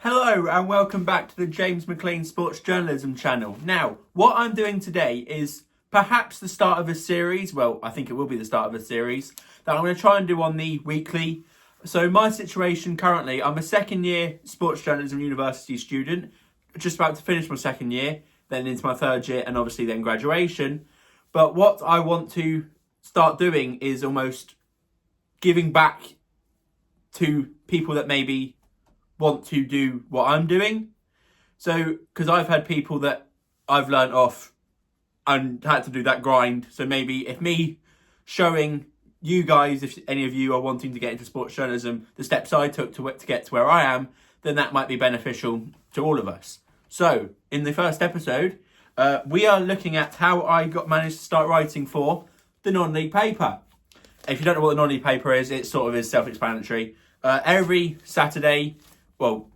Hello and welcome back to the James McLean Sports Journalism channel. Now, what I'm doing today is perhaps the start of a series. Well, I think it will be the start of a series that I'm going to try and do on the weekly. So my situation currently, I'm a second year sports journalism university student, just about to finish my second year, then into my third year and obviously then graduation. But what I want to start doing is almost giving back to people that maybe want to do what I'm doing. So, because I've had people that I've learnt off and had to do that grind. So maybe if me showing you guys, if any of you are wanting to get into sports journalism, the steps I took to get to where I am, then that might be beneficial to all of us. So, in the first episode, we are looking at how I managed to start writing for the non-league paper. If you don't know what the non-league paper is, it sort of is self-explanatory. Every Saturday, well,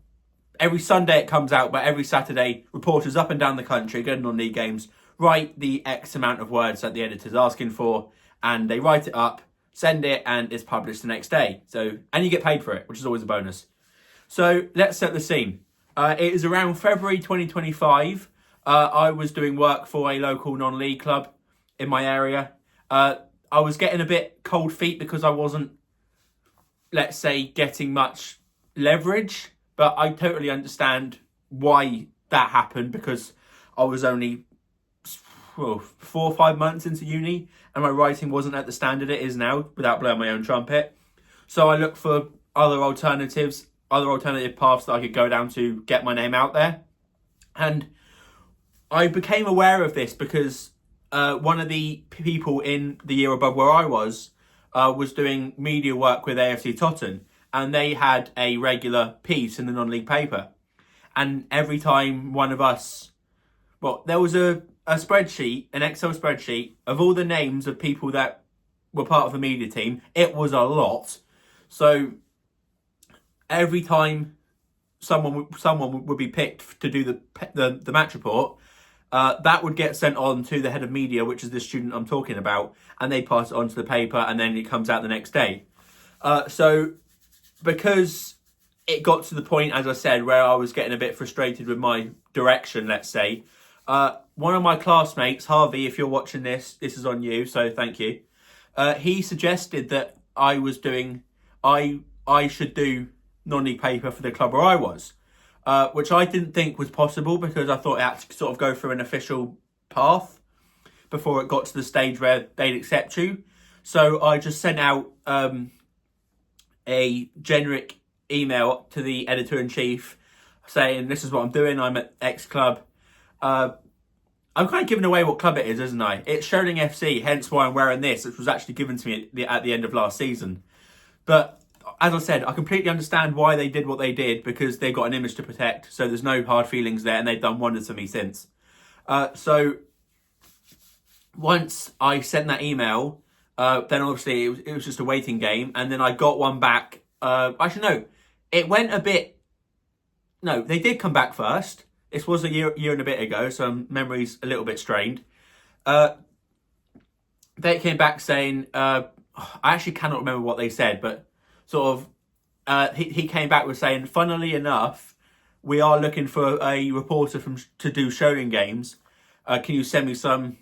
every Sunday it comes out, but every Saturday, reporters up and down the country, go to non-league games, write the X amount of words that the editor's asking for, and they write it up, send it, and it's published the next day. So, and you get paid for it, which is always a bonus. So, let's set the scene. It is around February 2025. I was doing work for a local non-league club in my area. I was getting a bit cold feet because I wasn't, let's say, getting much leverage, but I totally understand why that happened because I was only 4 or 5 months into uni and my writing wasn't at the standard it is now, without blowing my own trumpet. So I looked for other alternative paths that I could go down to get my name out there. And I became aware of this because one of the people in the year above where I was doing media work with AFC Tottenham, and they had a regular piece in the non-league paper. And every time one of us, well, there was a spreadsheet, an Excel spreadsheet of all the names of people that were part of the media team. It was a lot. So every time someone would be picked to do the match report, that would get sent on to the head of media, which is the student I'm talking about, and they pass it on to the paper, and then it comes out the next day. So because it got to the point, as I said, where I was getting a bit frustrated with my direction, let's say, one of my classmates, Harvey, if you're watching this is on you, so thank you. He suggested that I should do non-league paper for the club where I was. Which I didn't think was possible because I thought it had to sort of go through an official path before it got to the stage where they'd accept you. So I just sent out a generic email to the editor-in-chief saying, this is what I'm doing, I'm at X club. I'm kind of giving away what club it is, isn't I? It's Sheridan FC, hence why I'm wearing this, which was actually given to me at the end of last season. But as I said, I completely understand why they did what they did because they've got an image to protect. So there's no hard feelings there and they've done wonders for me since. So once I sent that email, then obviously it was just a waiting game. And then I got one back. Actually, no, it went a bit. No, they did come back first. This was a year and a bit ago. So memory's a little bit strained. They came back saying, I actually cannot remember what they said, but sort of, he came back with saying, funnily enough, we are looking for a reporter to do showing games. Can you send me some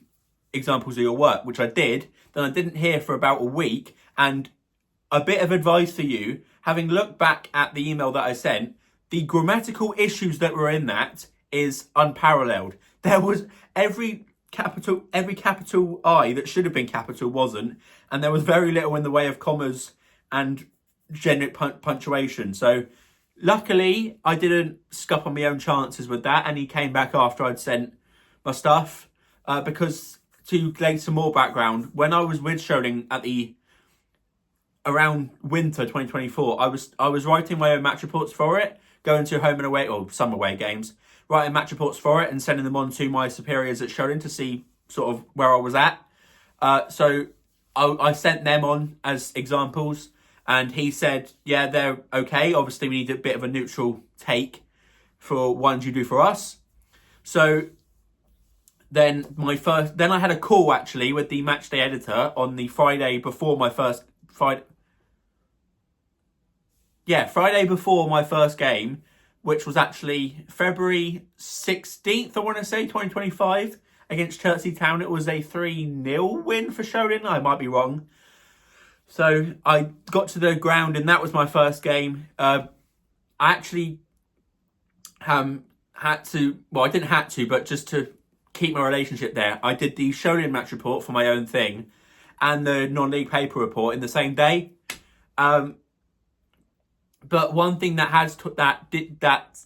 examples of your work? Which I did. Then I didn't hear for about a week. And a bit of advice for you, having looked back at the email that I sent, the grammatical issues that were in that is unparalleled. There was every capital I that should have been capital wasn't. And there was very little in the way of commas and generic punctuation. So luckily I didn't scuff on my own chances with that, and he came back after I'd sent my stuff because, to lay some more background, when I was with Showing at around winter 2024, I was writing my own match reports for it, going to home and away or some away games, writing match reports for it and sending them on to my superiors at Showing to see sort of where I was at. So I sent them on as examples. And he said, yeah, they're okay. Obviously, we need a bit of a neutral take for ones you do for us. So then I had a call actually with the matchday editor on the Friday before my first Friday before my first game, which was actually February 16th, I want to say, 2025, against Chertsey Town. It was a 3-0 win for Sholing. I might be wrong. So I got to the ground and that was my first game. I actually had to, well, I didn't have to, but just to keep my relationship there, I did the Sholing match report for my own thing and the non-league paper report in the same day. But one thing that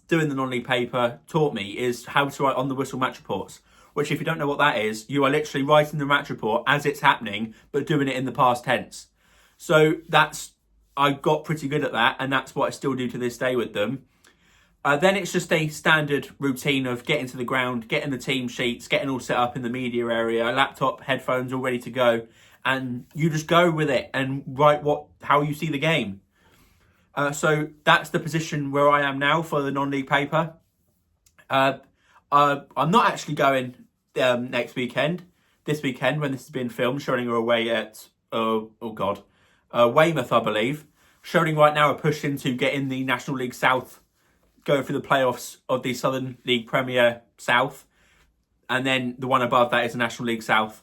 doing the non-league paper taught me is how to write on the whistle match reports, which if you don't know what that is, you are literally writing the match report as it's happening, but doing it in the past tense. So I got pretty good at that, and that's what I still do to this day with them. Then it's just a standard routine of getting to the ground, getting the team sheets, getting all set up in the media area, laptop, headphones all ready to go, and you just go with it and write how you see the game. So that's the position where I am now for the non-league paper. I'm not actually going next weekend. This weekend, when this is being filmed, Sholing are away at Weymouth, I believe. Sholing right now are pushing to get in the National League South, going through the playoffs of the Southern League Premier South, and then the one above that is the National League South.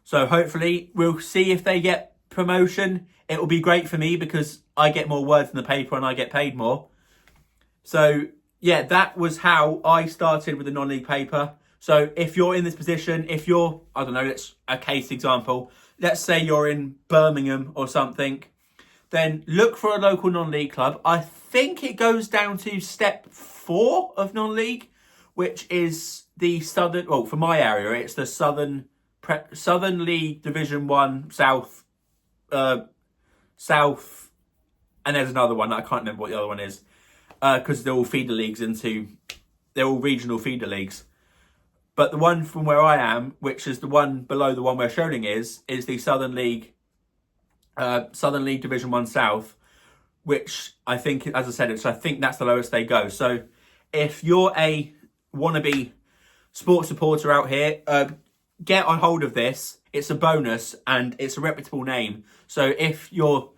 So hopefully we'll see if they get promotion. It will be great for me because I get more words in the paper and I get paid more. So yeah, that was how I started with the non-league paper. So if you're in this position, if you're, I don't know, it's a case example. Let's say you're in Birmingham or something, then look for a local non-league club. I think it goes down to step 4 of non-league, which is the Southern, well, for my area, it's the Southern League Division 1 South, and there's another one. I can't remember what the other one is, because they're all feeder leagues they're all regional feeder leagues. But the one from where I am, which is the one below the one where Sholing is the Southern League Division 1 South, which I think, as I said, I think that's the lowest they go. So if you're a wannabe sports supporter out here, get on hold of this. It's a bonus and it's a reputable name. So if you're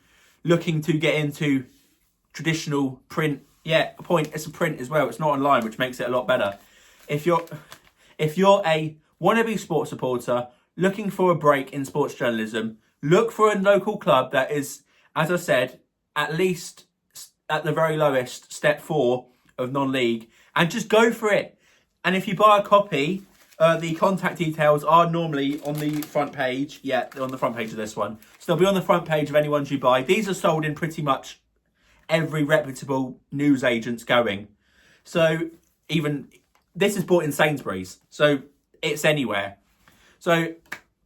looking to get into traditional print, it's a print as well. It's not online, which makes it a lot better. If you're a wannabe sports supporter looking for a break in sports journalism, look for a local club that is, as I said, at least at the very lowest, step 4 of non-league, and just go for it. And if you buy a copy, the contact details are normally on the front page. Yeah, they're on the front page of this one. So they'll be on the front page of any ones you buy. These are sold in pretty much every reputable news agent's going. So even this is bought in Sainsbury's. So it's anywhere. So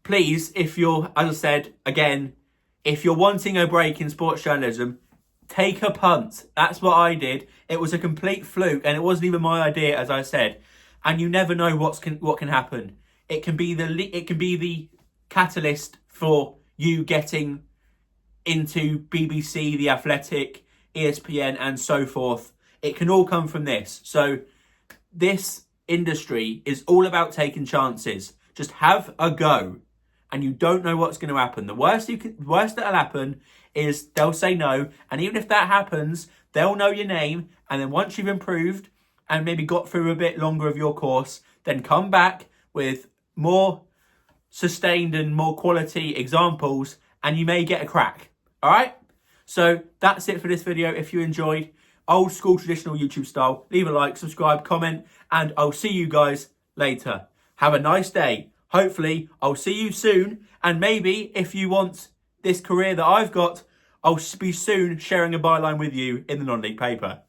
please, if you're, as I said, again, if you're wanting a break in sports journalism, take a punt. That's what I did. It was a complete fluke and it wasn't even my idea, as I said. And you never know what can happen. It can be the catalyst for you getting into BBC, The Athletic, ESPN, and so forth. It can all come from this. So this industry is all about taking chances. Just have a go, and you don't know what's going to happen. The worst that'll happen is they'll say no, and even if that happens, they'll know your name, and then once you've improved and maybe got through a bit longer of your course, then come back with more sustained and more quality examples, and you may get a crack. All right? So that's it for this video. If you enjoyed, old school traditional YouTube style, leave a like, subscribe, comment, and I'll see you guys later. Have a nice day. Hopefully, I'll see you soon, and maybe if you want this career that I've got, I'll be soon sharing a byline with you in the non-league paper.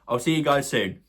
I'll see you guys soon.